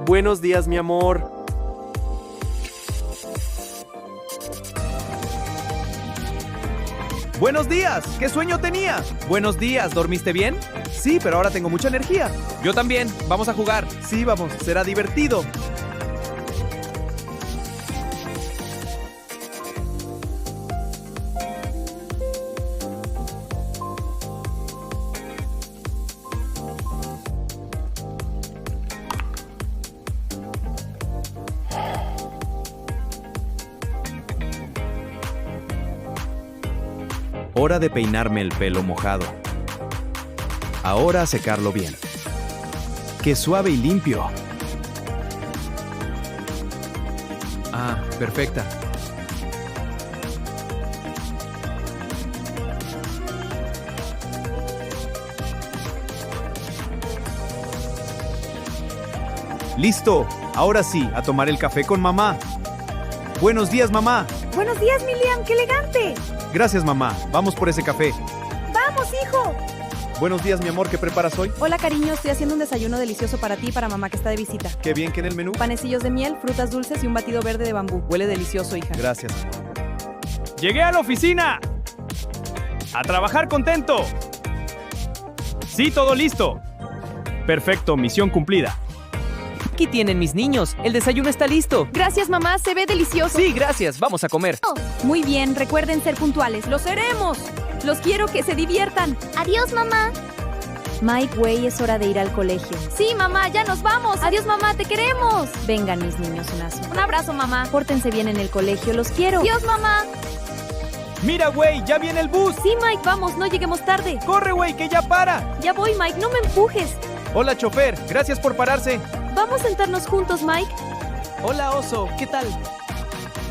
Buenos días, mi amor. ¡Buenos días! ¿Qué sueño tenía? Buenos días, ¿dormiste bien? Sí, pero ahora tengo mucha energía. Yo también. Vamos a jugar. Sí, vamos. Será divertido. Hora de peinarme el pelo mojado. Ahora a secarlo bien. ¡Qué suave y limpio! Ah, perfecta. ¡Listo! Ahora sí, a tomar el café con mamá. ¡Buenos días, mamá! Buenos días, mi Liam, qué elegante. Gracias, mamá. Vamos por ese café. Vamos, hijo. Buenos días, mi amor. ¿Qué preparas hoy? Hola, cariño, estoy haciendo un desayuno delicioso para ti y para mamá que está de visita. Qué bien que en el menú. Panecillos de miel, frutas dulces y un batido verde de bambú. Huele delicioso, hija. Gracias. ¡Llegué a la oficina! ¡A trabajar contento! Sí, todo listo. Perfecto, misión cumplida. Aquí tienen mis niños. El desayuno está listo. Gracias, mamá, se ve delicioso. Sí, gracias. Vamos a comer. Muy bien, recuerden ser puntuales. ¡Lo seremos! Los quiero que se diviertan. Adiós, mamá. Mike, güey, es hora de ir al colegio. Sí, mamá, ya nos vamos. Adiós, mamá, te queremos. Vengan, mis niños, Un abrazo, mamá. Pórtense bien en el colegio, los quiero. Adiós, mamá. ¡Mira, güey! ¡Ya viene el bus! Sí, Mike, vamos, no lleguemos tarde. ¡Corre, güey, que ya para! Ya voy, Mike, no me empujes. Hola, chofer. Gracias por pararse. Vamos a sentarnos juntos, Mike. Hola, oso. ¿Qué tal?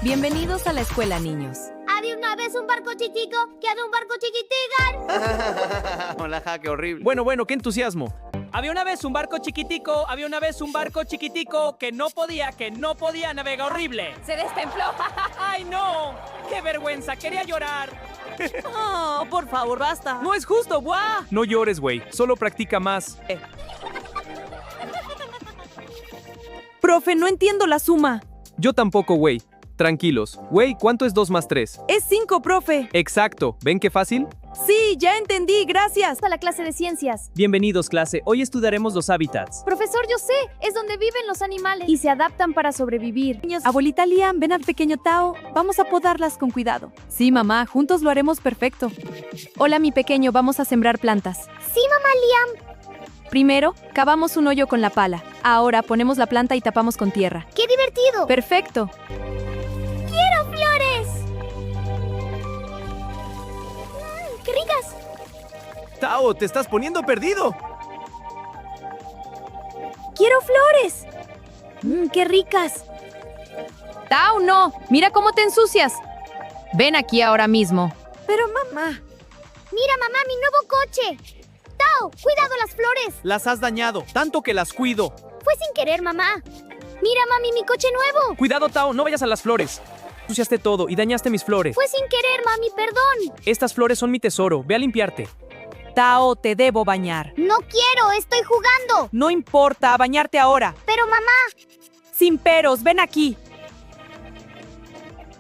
Bienvenidos a la escuela, niños. Había una vez un barco chiquitico que había un barco chiquitigan. Hola, qué horrible. Bueno, qué entusiasmo. Había una vez un barco chiquitico, que no podía navegar horrible. Se destempló. ¡Ay, no! ¡Qué vergüenza! Quería llorar. Oh, por favor, basta. ¡No es justo! ¡Buah! No llores, güey. Solo practica más. Profe, no entiendo la suma. Yo tampoco, güey. Tranquilos. Güey, ¿cuánto es 2 más 3? Es 5, profe. Exacto. ¿Ven qué fácil? Sí, ya entendí, gracias. A la clase de ciencias. Bienvenidos, clase. Hoy estudiaremos los hábitats. Profesor, yo sé, es donde viven los animales. Y se adaptan para sobrevivir. Abuelita Liam, ven al pequeño Tao. Vamos a podarlas con cuidado. Sí, mamá, juntos lo haremos perfecto. Hola, mi pequeño, vamos a sembrar plantas. Sí, mamá Liam. Primero, cavamos un hoyo con la pala. Ahora ponemos la planta y tapamos con tierra. ¡Qué divertido! Perfecto. ¡Quiero flores! ¡Qué ricas! Tao, te estás poniendo perdido. ¡Quiero flores! ¡Qué ricas! Tao, no. Mira cómo te ensucias. Ven aquí ahora mismo. Pero mamá. Mira, mamá, mi nuevo coche. Tao, cuidado las flores. Las has dañado, tanto que las cuido. Fue sin querer, mamá. Mira, mami, mi coche nuevo. Cuidado, Tao, no vayas a las flores. Ensuciaste todo y dañaste mis flores. Fue sin querer, mami, perdón. Estas flores son mi tesoro. Ve a limpiarte. Tao, te debo bañar. No quiero, estoy jugando. No importa, a bañarte ahora. Pero, mamá. Sin peros, ven aquí.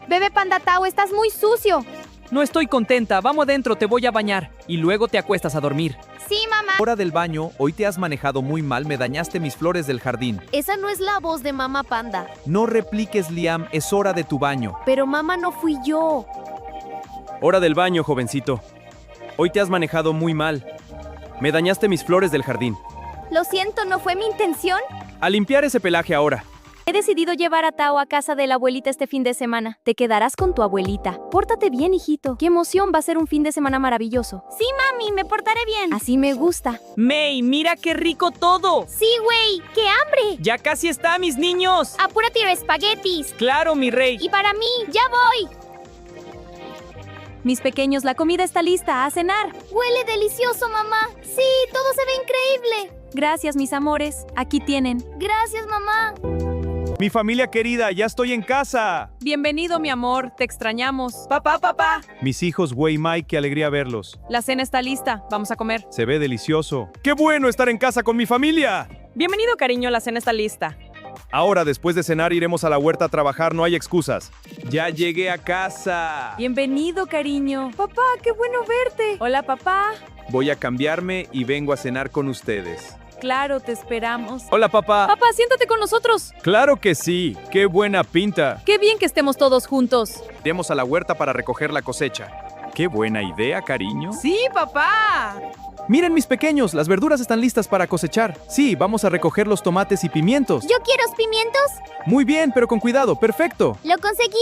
Bebé Panda Tao, estás muy sucio. No estoy contenta. Vamos adentro, te voy a bañar. Y luego te acuestas a dormir. Sí, mamá. Hora del baño, hoy te has manejado muy mal, me dañaste mis flores del jardín. Esa no es la voz de Mamá Panda. No repliques, Liam, es hora de tu baño. Pero mamá, no fui yo. Hora del baño, jovencito. Hoy te has manejado muy mal. Me dañaste mis flores del jardín. Lo siento, no fue mi intención. A limpiar ese pelaje ahora. He decidido llevar a Tao a casa de la abuelita este fin de semana. Te quedarás con tu abuelita. Pórtate bien, hijito. Qué emoción, va a ser un fin de semana maravilloso. Sí, mami, me portaré bien. Así me gusta. May, mira qué rico todo. Sí, güey, qué hambre. Ya casi está, mis niños. Apúrate a espaguetis. Claro, mi rey. Y para mí, ya voy. Mis pequeños, la comida está lista. A cenar. Huele delicioso, mamá. Sí, todo se ve increíble. Gracias, mis amores. Aquí tienen. Gracias, mamá. Mi familia querida, ya estoy en casa. Bienvenido, mi amor. Te extrañamos. Papá. Mis hijos, güey, Mike, qué alegría verlos. La cena está lista. Vamos a comer. Se ve delicioso. ¡Qué bueno estar en casa con mi familia! Bienvenido, cariño. La cena está lista. Ahora, después de cenar, iremos a la huerta a trabajar, no hay excusas. Ya llegué a casa. Bienvenido, cariño. Papá, qué bueno verte. Hola, papá. Voy a cambiarme y vengo a cenar con ustedes. Claro, te esperamos. Hola, papá. Papá, siéntate con nosotros. Claro que sí. Qué buena pinta. Qué bien que estemos todos juntos. Iremos a la huerta para recoger la cosecha. Qué buena idea, cariño. Sí, papá. Miren, mis pequeños, las verduras están listas para cosechar. Sí, vamos a recoger los tomates y pimientos. Yo quiero pimientos. Muy bien, pero con cuidado. Perfecto. Lo conseguí.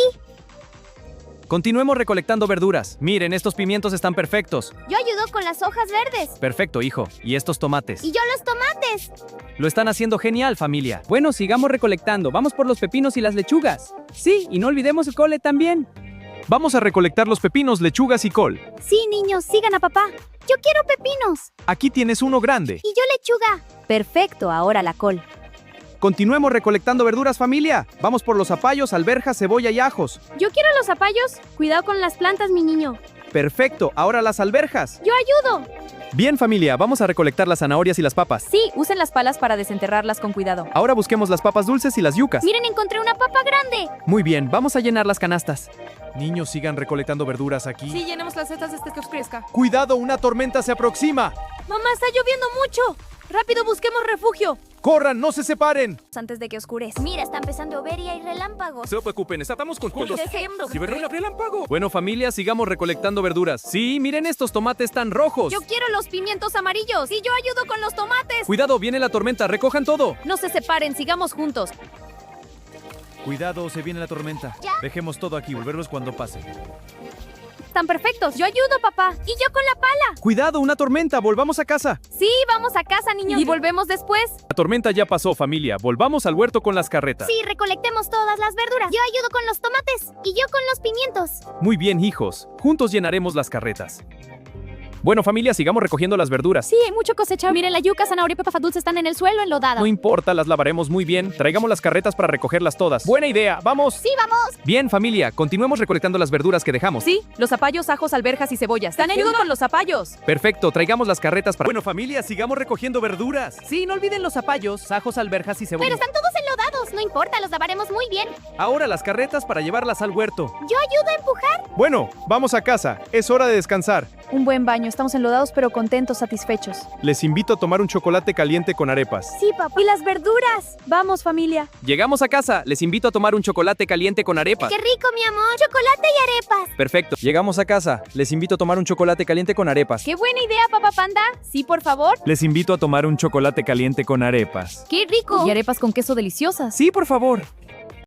Continuemos recolectando verduras. Miren, estos pimientos están perfectos. Yo ayudo con las hojas verdes. Perfecto, hijo. ¿Y estos tomates? Y yo los tomates. Lo están haciendo genial, familia. Bueno, sigamos recolectando. Vamos por los pepinos y las lechugas. Sí, y no olvidemos el cole también. Vamos a recolectar los pepinos, lechugas y col. Sí, niños, sigan a papá. Yo quiero pepinos. Aquí tienes uno grande. Y yo lechuga. Perfecto, ahora la col. Continuemos recolectando verduras, familia. Vamos por los zapallos, alberjas, cebolla y ajos. Yo quiero los zapallos. Cuidado con las plantas, mi niño. Perfecto, ahora las alberjas. Yo ayudo. Bien, familia, vamos a recolectar las zanahorias y las papas. Sí, usen las palas para desenterrarlas con cuidado. Ahora busquemos las papas dulces y las yucas. Miren, encontré una papa grande. Muy bien, vamos a llenar las canastas. Niños, sigan recolectando verduras aquí. Sí, llenemos las setas desde que oscurezca. ¡Cuidado, una tormenta se aproxima! Mamá, está lloviendo mucho. Rápido, busquemos refugio. ¡Corran, no se separen! Antes de que oscurezca. Mira, está empezando a llover y hay relámpagos. No se preocupen, estamos juntos. Dejemos. relámpago! Bueno, familia, sigamos recolectando verduras. Sí, miren estos tomates tan rojos. Yo quiero los pimientos amarillos. Y yo ayudo con los tomates. Cuidado, viene la tormenta, recojan todo. No se separen, sigamos juntos. Cuidado, se viene la tormenta. Ya. Dejemos todo aquí, volverlos cuando pase. Están perfectos. Yo ayudo, papá. Y yo con la pala. Cuidado, una tormenta, volvamos a casa. Sí, vamos a casa, niños. Y volvemos después. La tormenta ya pasó, familia. Volvamos al huerto con las carretas. Sí, recolectemos todas las verduras. Yo ayudo con los tomates. Y yo con los pimientos. Muy bien, hijos. Juntos llenaremos las carretas. Bueno, familia, sigamos recogiendo las verduras. Sí, hay mucho cosecha. Miren, la yuca, zanahoria y papa dulce están en el suelo enlodada. No importa, las lavaremos muy bien. Traigamos las carretas para recogerlas todas. Buena idea, vamos. Sí, vamos. Bien, familia, continuemos recolectando las verduras que dejamos. Sí, los zapallos, ajos, alberjas y cebollas. Están ayudo con los zapallos. Perfecto, traigamos las carretas para... Bueno, familia, sigamos recogiendo verduras. Sí, no olviden los zapallos, ajos, alberjas y Pero cebollas. están todos enlodados. No importa, los lavaremos muy bien. Ahora las carretas para llevarlas al huerto. Yo ayudo a empujar. Bueno, vamos a casa. Es hora de descansar. Un buen baño. Estamos enlodados, pero contentos, satisfechos. Les invito a tomar un chocolate caliente con arepas. Sí, papá. Y las verduras. Vamos, familia. Llegamos a casa. Les invito a tomar un chocolate caliente con arepas. Qué rico, mi amor. Chocolate y arepas. Perfecto. Llegamos a casa. Les invito a tomar un chocolate caliente con arepas. Qué buena idea, papá panda. Sí, por favor. Les invito a tomar un chocolate caliente con arepas. Qué rico. Y arepas con queso deliciosas. Sí, por favor.